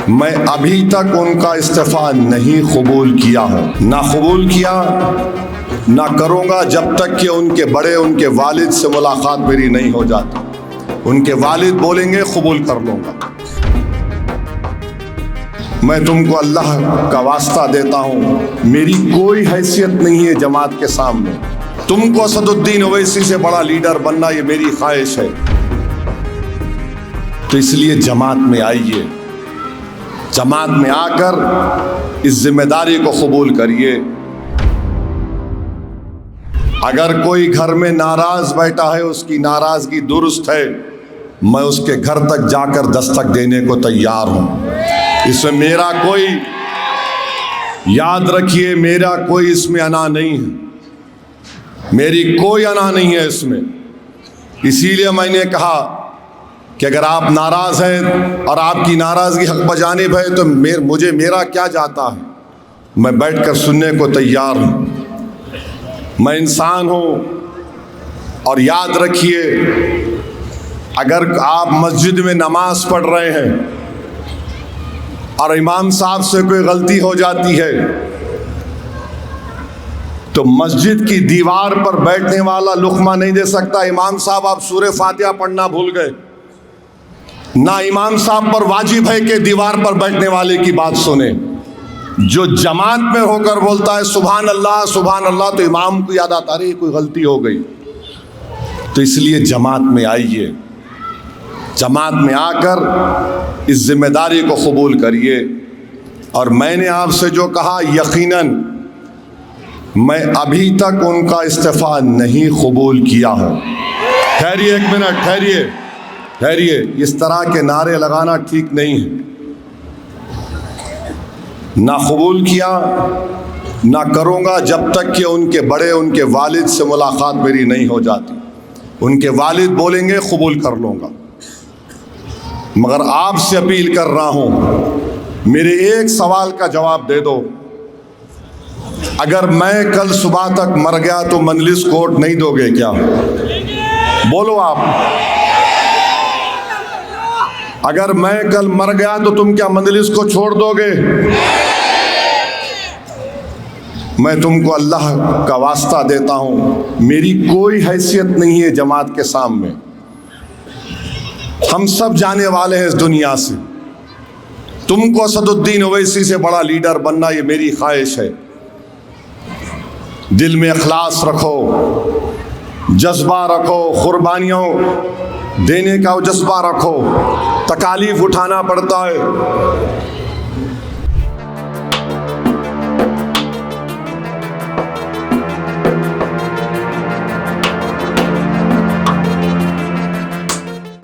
मैं अभी तक उनका इस्तीफ़ा नहीं कबूल किया हूँ, ना कबूल किया ना करूँगा जब तक कि उनके बड़े उनके वालिद से मुलाकात मेरी नहीं हो जाती। उनके वालिद बोलेंगे कबूल कर लूँगा। मैं तुमको अल्लाह का वास्ता देता हूँ, मेरी कोई हैसियत नहीं है जमात के सामने। तुमको असदुद्दीन ओवैसी से बड़ा लीडर बनना ये मेरी ख्वाहिश है। तो इसलिए जमात में आइए, जमात में आकर इस जिम्मेदारी को कबूल करिए। अगर कोई घर में नाराज बैठा है, उसकी नाराजगी दुरुस्त है, मैं उसके घर तक जाकर दस्तक देने को तैयार हूं। इसमें मेरा कोई, याद रखिए, मेरा कोई इसमें अना नहीं है, मेरी कोई अना नहीं है इसमें। इसीलिए मैंने कहा कि अगर आप नाराज हैं और आपकी नाराजगी हक बजानिब है तो मुझे मेरा क्या जाता है, मैं बैठकर सुनने को तैयार हूं। मैं इंसान हूं। और याद रखिए, अगर आप मस्जिद में नमाज पढ़ रहे हैं और इमाम साहब से कोई गलती हो जाती है तो मस्जिद की दीवार पर बैठने वाला लुक़मा नहीं दे सकता, इमाम साहब आप सूरह फातिहा पढ़ना भूल गए। ना इमाम साहब पर वाजिब है कि दीवार पर बैठने वाले की बात सुने। जो जमात में होकर बोलता है सुभान अल्लाह सुभान अल्लाह, तो इमाम को याद आता है कोई गलती हो गई। तो इसलिए जमात में आइए, जमात में आकर इस जिम्मेदारी को कबूल करिए। और मैंने आपसे जो कहा, यकीनन मैं अभी तक उनका इस्तीफ़ा नहीं कबूल किया हूँ। ठहरिए एक मिनट, ठहरिए, इस तरह के नारे लगाना ठीक नहीं है। ना कबूल किया ना करूँगा जब तक कि उनके बड़े उनके वालिद से मुलाकात मेरी नहीं हो जाती। उनके वालिद बोलेंगे कबूल कर लूँगा। मगर आपसे अपील कर रहा हूँ, मेरे एक सवाल का जवाब दे दो। अगर मैं कल सुबह तक मर गया तो मजलिस कोर्ट नहीं दोगे क्या? बोलो आप। अगर मैं कल मर गया तो तुम क्या मजलिस को छोड़ दोगे? मैं तुमको अल्लाह का वास्ता देता हूँ, मेरी कोई हैसियत नहीं है जमात के सामने। हम सब जाने वाले हैं इस दुनिया से। तुमको असदुद्दीन ओवैसी से बड़ा लीडर बनना ये मेरी ख्वाहिश है। दिल में इखलास रखो, जज्बा रखो, कुर्बानियों देने का जज्बा रखो। तकालीफ उठाना पड़ता है,